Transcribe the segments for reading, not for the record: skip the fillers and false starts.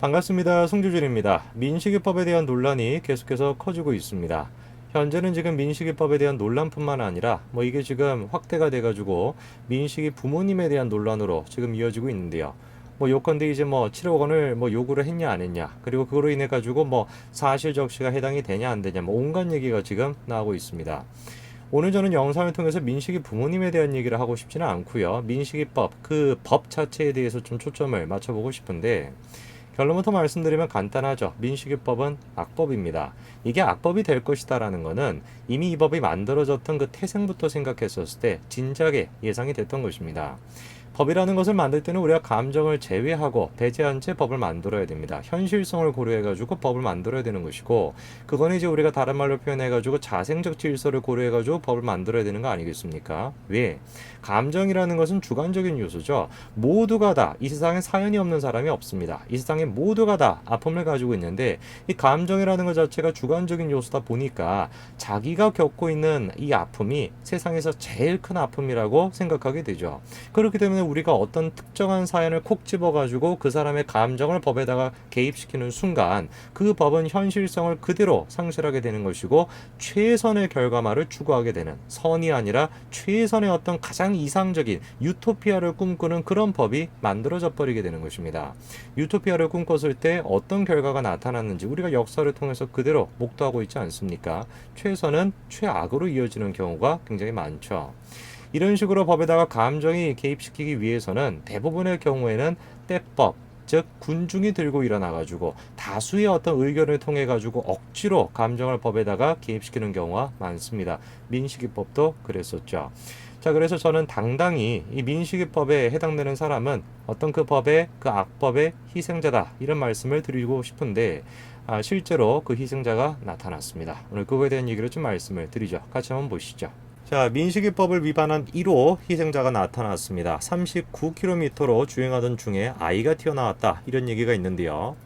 반갑습니다. 송주준입니다. 민식이법에 대한 논란이 계속해서 커지고 있습니다. 현재는 지금 민식이법에 대한 논란뿐만 아니라 이게 지금 확대가 돼가지고 민식이 부모님에 대한 논란으로 지금 이어지고 있는데요. 요컨대 이제 7억 원을 요구를 했냐 안 했냐, 그리고 그거로 인해 가지고 사실 적시가 해당이 되냐 안 되냐, 온갖 얘기가 지금 나오고 있습니다. 오늘 저는 영상을 통해서 민식이 부모님에 대한 얘기를 하고 싶지는 않고요. 민식이법 그 법 자체에 대해서 좀 초점을 맞춰보고 싶은데, 결론부터 말씀드리면 간단하죠. 민식이법은 악법입니다. 이게 악법이 될 것이다라는 거는 이미 이 법이 만들어졌던 그 태생부터 생각했었을 때 진작에 예상이 됐던 것입니다. 법이라는 것을 만들 때는 우리가 감정을 제외하고 배제한 채 법을 만들어야 됩니다. 현실성을 고려해가지고 법을 만들어야 되는 것이고, 그거는 이제 우리가 다른 말로 표현해가지고 자생적 질서를 고려해가지고 법을 만들어야 되는 거 아니겠습니까? 왜? 감정이라는 것은 주관적인 요소죠. 모두가 다 이 세상에 사연이 없는 사람이 없습니다. 이 세상에 모두가 다 아픔을 가지고 있는데, 이 감정이라는 것 자체가 주관적인 요소다 보니까 자기가 겪고 있는 이 아픔이 세상에서 제일 큰 아픔이라고 생각하게 되죠. 그렇기 때문에 우리가 어떤 특정한 사연을 콕 집어가지고 그 사람의 감정을 법에다가 개입시키는 순간 그 법은 현실성을 그대로 상실하게 되는 것이고, 최선의 결과만을 추구하게 되는, 선이 아니라 최선의 어떤 가장 이상적인 유토피아를 꿈꾸는 그런 법이 만들어져 버리게 되는 것입니다. 유토피아를 꿈꿨을 때 어떤 결과가 나타났는지 우리가 역사를 통해서 그대로 목도하고 있지 않습니까? 최선은 최악으로 이어지는 경우가 굉장히 많죠. 이런 식으로 법에다가 감정이 개입시키기 위해서는 대부분의 경우에는 때법, 즉 군중이 들고 일어나가지고 다수의 어떤 의견을 통해 가지고 억지로 감정을 법에다가 개입시키는 경우가 많습니다. 민식이법도 그랬었죠. 자, 그래서 저는 당당히 이 민식이법에 해당되는 사람은 어떤 그 법의 그 악법의 희생자다, 이런 말씀을 드리고 싶은데, 실제로 그 희생자가 나타났습니다. 오늘 그거에 대한 얘기를 좀 말씀을 드리죠. 같이 한번 보시죠. 자, 민식이법을 위반한 1호 희생자가 나타났습니다. 39km로 주행하던 중에 아이가 튀어나왔다, 이런 얘기가 있는데요.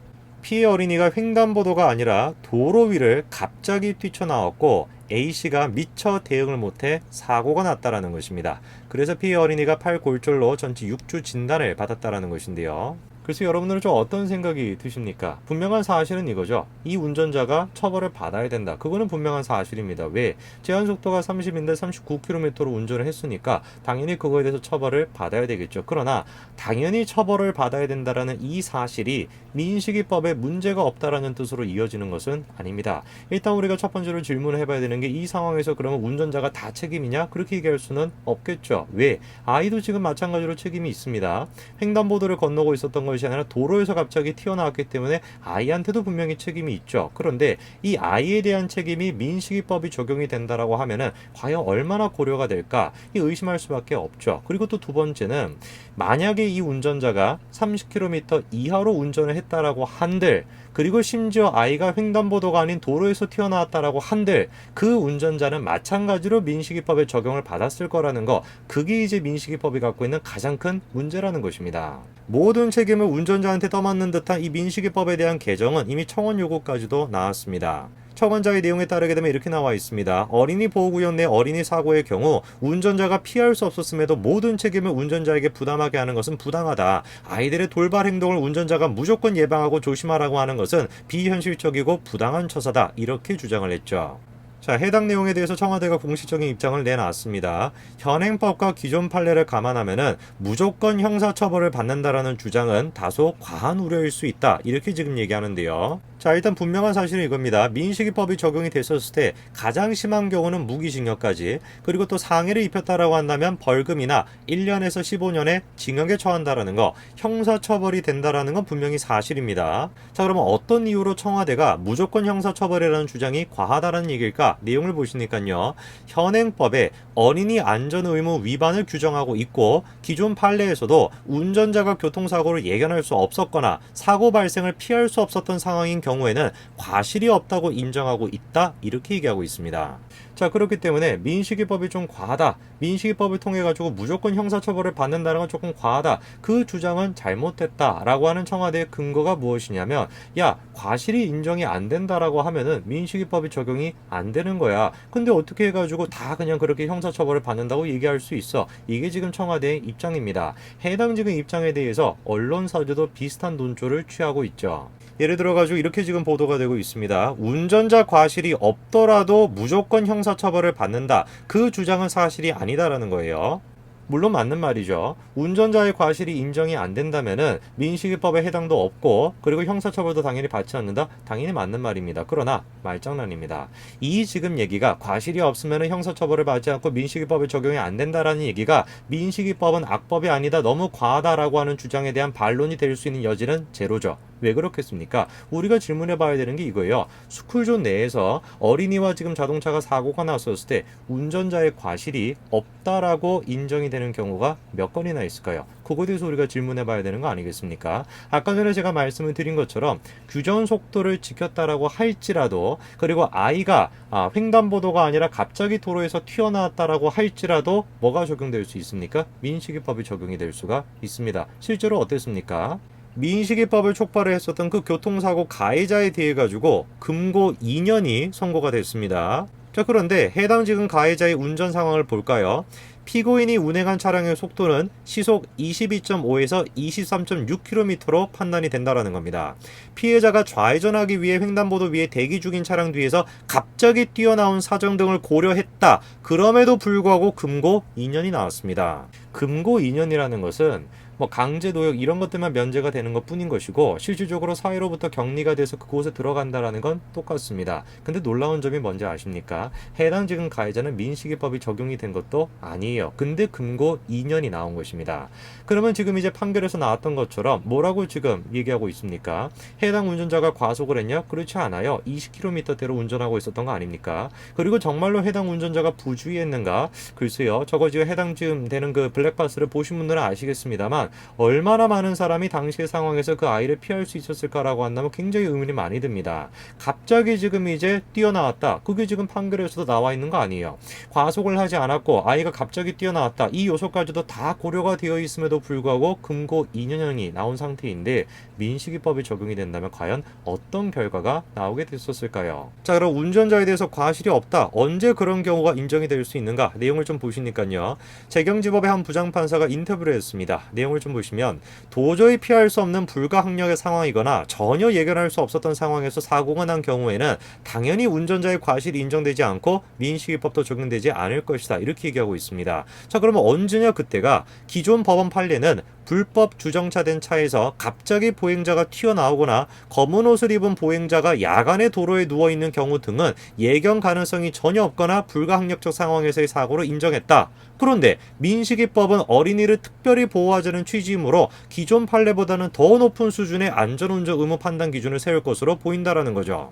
피해 어린이가 횡단보도가 아니라 도로 위를 갑자기 뛰쳐나왔고 A씨가 미처 대응을 못해 사고가 났다라는 것입니다. 그래서 피해 어린이가 팔골절로 전치 6주 진단을 받았다라는 것인데요. 그래서 여러분들은 좀 어떤 생각이 드십니까? 분명한 사실은 이거죠. 이 운전자가 처벌을 받아야 된다. 그거는 분명한 사실입니다. 왜? 제한속도가 30인데 39km로 운전을 했으니까 당연히 그거에 대해서 처벌을 받아야 되겠죠. 그러나 당연히 처벌을 받아야 된다라는 이 사실이 민식이법에 문제가 없다라는 뜻으로 이어지는 것은 아닙니다. 일단 우리가 첫 번째로 질문을 해봐야 되는 게, 이 상황에서 그러면 운전자가 다 책임이냐? 그렇게 얘기할 수는 없겠죠. 왜? 아이도 지금 마찬가지로 책임이 있습니다. 횡단보도를 건너고 있었던 것이 아니라 도로에서 갑자기 튀어나왔기 때문에 아이한테도 분명히 책임이 있죠. 그런데 이 아이에 대한 책임이 민식이법이 적용이 된다라고 하면은 과연 얼마나 고려가 될까? 이 의심할 수밖에 없죠. 그리고 또 두 번째는, 만약에 이 운전자가 30km 이하로 운전을 했다라고 한들, 그리고 심지어 아이가 횡단보도가 아닌 도로에서 튀어나왔다라고 한들, 그 운전자는 마찬가지로 민식이법에 적용을 받았을 거라는 거, 그게 이제 민식이법이 갖고 있는 가장 큰 문제라는 것입니다. 모든 책임을 운전자한테 떠맡는 듯한 이 민식이법에 대한 개정은 이미 청원 요구까지도 나왔습니다. 청원자의 내용에 따르게 되면 이렇게 나와 있습니다. 어린이 보호구역 내 어린이 사고의 경우 운전자가 피할 수 없었음에도 모든 책임을 운전자에게 부담하게 하는 것은 부당하다. 아이들의 돌발 행동을 운전자가 무조건 예방하고 조심하라고 하는 것은 비현실적이고 부당한 처사다, 이렇게 주장을 했죠. 자, 해당 내용에 대해서 청와대가 공식적인 입장을 내놨습니다. 현행법과 기존 판례를 감안하면은 무조건 형사처벌을 받는다라는 주장은 다소 과한 우려일 수 있다, 이렇게 지금 얘기하는데요. 자, 일단 분명한 사실은 이겁니다. 민식이법이 적용이 됐었을 때 가장 심한 경우는 무기징역까지, 그리고 또 상해를 입혔다라고 한다면 벌금이나 1년에서 15년의 징역에 처한다라는 거, 형사처벌이 된다라는 건 분명히 사실입니다. 자, 그러면 어떤 이유로 청와대가 무조건 형사처벌이라는 주장이 과하다는 얘기일까? 내용을 보시니까요. 현행법에 어린이 안전의무 위반을 규정하고 있고, 기존 판례에서도 운전자가 교통사고를 예견할 수 없었거나 사고 발생을 피할 수 없었던 상황인 경우에는 과실이 없다고 인정하고 있다, 이렇게 얘기하고 있습니다. 자, 그렇기 때문에 민식이법이 좀 과하다. 민식이법을 통해 가지고 무조건 형사처벌을 받는다는 건 조금 과하다. 그 주장은 잘못됐다라고 하는 청와대의 근거가 무엇이냐면, 야, 과실이 인정이 안 된다라고 하면은 민식이법이 적용이 안 되는 거야. 근데 어떻게 해가지고 다 그냥 그렇게 형사처벌을 받는다고 얘기할 수 있어? 이게 지금 청와대의 입장입니다. 해당 지금 입장에 대해서 언론사들도 비슷한 논조를 취하고 있죠. 예를 들어가지고 이렇게 지금 보도가 되고 있습니다. 운전자 과실이 없더라도 무조건 형사처벌을 받는다. 그 주장은 사실이 아니다라는 거예요. 물론 맞는 말이죠. 운전자의 과실이 인정이 안 된다면은 민식이법에 해당도 없고, 그리고 형사처벌도 당연히 받지 않는다. 당연히 맞는 말입니다. 그러나 말장난입니다. 이 지금 얘기가 과실이 없으면은 형사처벌을 받지 않고 민식이법에 적용이 안 된다라는 얘기가 민식이법은 악법이 아니다, 너무 과하다라고 하는 주장에 대한 반론이 될 수 있는 여지는 제로죠. 왜 그렇겠습니까? 우리가 질문해 봐야 되는 게 이거예요. 스쿨존 내에서 어린이와 지금 자동차가 사고가 났었을 때 운전자의 과실이 없다라고 인정이 되는 경우가 몇 건이나 있을까요? 그거에 대해서 우리가 질문해 봐야 되는 거 아니겠습니까? 아까 전에 제가 말씀을 드린 것처럼 규정 속도를 지켰다라고 할지라도, 그리고 아이가 횡단보도가 아니라 갑자기 도로에서 튀어나왔다라고 할지라도 뭐가 적용될 수 있습니까? 민식이법이 적용이 될 수가 있습니다. 실제로 어땠습니까? 민식이법을 촉발을 했었던 그 교통사고 가해자에 대해 가지고 금고 2년이 선고가 됐습니다. 자, 그런데 해당 지금 가해자의 운전 상황을 볼까요? 피고인이 운행한 차량의 속도는 시속 22.5에서 23.6km로 판단이 된다라는 겁니다. 피해자가 좌회전하기 위해 횡단보도 위에 대기 중인 차량 뒤에서 갑자기 뛰어나온 사정 등을 고려했다. 그럼에도 불구하고 금고 2년이 나왔습니다. 금고 2년이라는 것은 뭐 강제 노역 이런 것들만 면제가 되는 것 뿐인 것이고, 실질적으로 사회로부터 격리가 돼서 그곳에 들어간다라는 건 똑같습니다. 근데 놀라운 점이 뭔지 아십니까? 해당 지금 가해자는 민식이법이 적용이 된 것도 아니에요. 근데 금고 2년이 나온 것입니다. 그러면 지금 이제 판결에서 나왔던 것처럼 뭐라고 지금 얘기하고 있습니까? 해당 운전자가 과속을 했냐? 그렇지 않아요. 20km대로 운전하고 있었던 거 아닙니까? 그리고 정말로 해당 운전자가 부주의했는가? 글쎄요. 저거 지금 해당 지금 되는 그 블랙박스를 보신 분들은 아시겠습니다만, 얼마나 많은 사람이 당시의 상황에서 그 아이를 피할 수 있었을까라고 한다면 굉장히 의문이 많이 듭니다. 갑자기 지금 이제 뛰어나왔다. 그게 지금 판결에서도 나와 있는 거 아니에요. 과속을 하지 않았고 아이가 갑자기 뛰어나왔다. 이 요소까지도 다 고려가 되어 있음에도 불구하고 금고 2년형이 나온 상태인데, 민식이법이 적용이 된다면 과연 어떤 결과가 나오게 됐었을까요? 자, 그럼 운전자에 대해서 과실이 없다. 언제 그런 경우가 인정이 될 수 있는가? 내용을 좀 보시니까요. 재경지법의 한 부장판사가 인터뷰를 했습니다. 내용을 좀 보시면, 도저히 피할 수 없는 불가항력의 상황이거나 전혀 예견할 수 없었던 상황에서 사고가 난 경우에는 당연히 운전자의 과실이 인정되지 않고 민식이법도 적용되지 않을 것이다. 이렇게 얘기하고 있습니다. 자, 그러면 언제냐? 그때가 기존 법원 판례는 불법 주정차된 차에서 갑자기 보행자가 튀어나오거나 검은 옷을 입은 보행자가 야간에 도로에 누워있는 경우 등은 예견 가능성이 전혀 없거나 불가항력적 상황에서의 사고로 인정했다. 그런데 민식이법은 어린이를 특별히 보호하자는 취지이므로 기존 판례보다는 더 높은 수준의 안전운전 의무 판단 기준을 세울 것으로 보인다라는 거죠.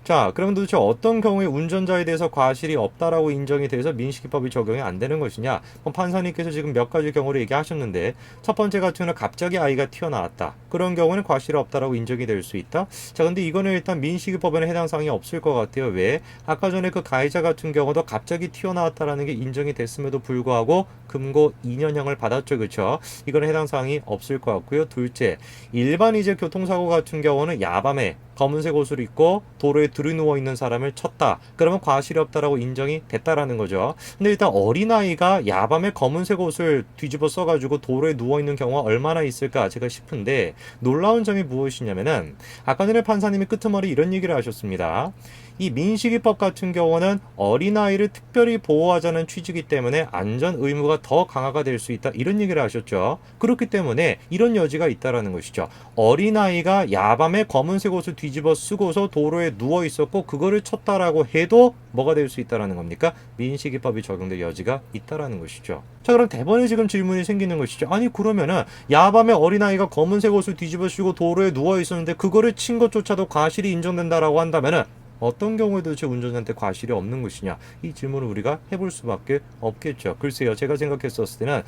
자, 그러면 도대체 어떤 경우에 운전자에 대해서 과실이 없다라고 인정이 돼서 민식이법이 적용이 안 되는 것이냐? 판사님께서 지금 몇 가지 경우를 얘기하셨는데, 첫 번째 같은 경우는 갑자기 아이가 튀어나왔다. 그런 경우는 과실이 없다라고 인정이 될 수 있다. 자, 근데 이거는 일단 민식이법에는 해당 사항이 없을 것 같아요. 왜? 아까 전에 그 가해자 같은 경우도 갑자기 튀어나왔다라는 게 인정이 됐음에도 불구하고 금고 2년형을 받았죠. 그렇죠? 이거는 해당 사항이 없을 것 같고요. 둘째, 일반 이제 교통사고 같은 경우는 야밤에 검은색 옷을 입고 도로에 들이누워 있는 사람을 쳤다. 그러면 과실이 없다라고 인정이 됐다라는 거죠. 근데 일단 어린아이가 야밤에 검은색 옷을 뒤집어 써가지고 도로에 누워 있는 경우가 얼마나 있을까 제가 싶은데, 놀라운 점이 무엇이냐면은 아까 전에 판사님이 끄트머리 이런 얘기를 하셨습니다. 이 민식이법 같은 경우는 어린아이를 특별히 보호하자는 취지이기 때문에 안전 의무가 더 강화가 될 수 있다. 이런 얘기를 하셨죠. 그렇기 때문에 이런 여지가 있다라는 것이죠. 어린아이가 야밤에 검은색 옷을 뒤집어 쓰고서 도로에 누워 있었고 그거를 쳤다라고 해도 뭐가 될 수 있다라는 겁니까? 민식이법이 적용될 여지가 있다라는 것이죠. 자, 그럼 대번에 지금 질문이 생기는 것이죠. 아니, 그러면은 야밤에 어린아이가 검은색 옷을 뒤집어 쓰고 도로에 누워 있었는데 그거를 친 것조차도 과실이 인정된다라고 한다면은 어떤 경우에 도대체 운전자한테 과실이 없는 것이냐? 이 질문을 우리가 해볼 수밖에 없겠죠. 글쎄요, 제가 생각했었을 때는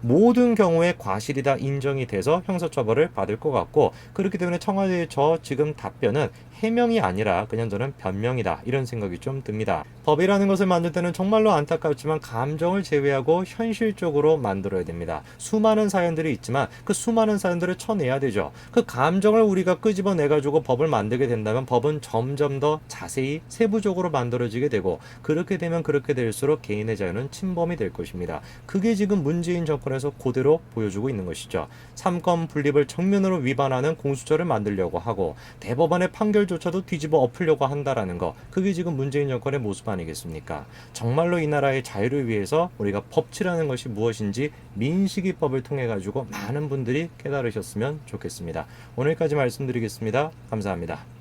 모든 경우에 과실이 다 인정이 돼서 형사처벌을 받을 것 같고, 그렇기 때문에 청와대의 저 지금 답변은 해명이 아니라 그냥 저는 변명이다, 이런 생각이 좀 듭니다. 법이라는 것을 만들 때는 정말로 안타깝지만 감정을 제외하고 현실적으로 만들어야 됩니다. 수많은 사연들이 있지만 그 수많은 사연들을 쳐내야 되죠. 그 감정을 우리가 끄집어내가지고 법을 만들게 된다면 법은 점점 더 자세히 세부적으로 만들어지게 되고, 그렇게 되면 그렇게 될수록 개인의 자유는 침범이 될 것입니다. 그게 지금 문재인 정권에서 그대로 보여주고 있는 것이죠. 삼권 분립을 정면으로 위반하는 공수처를 만들려고 하고, 대법원의 판결조차도 뒤집어 엎으려고 한다라는 거, 그게 지금 문재인 정권의 모습 아니겠습니까? 정말로 이 나라의 자유를 위해서 우리가 법치라는 것이 무엇인지 민식이법을 통해 가지고 많은 분들이 깨달으셨으면 좋겠습니다. 오늘까지 말씀드리겠습니다. 감사합니다.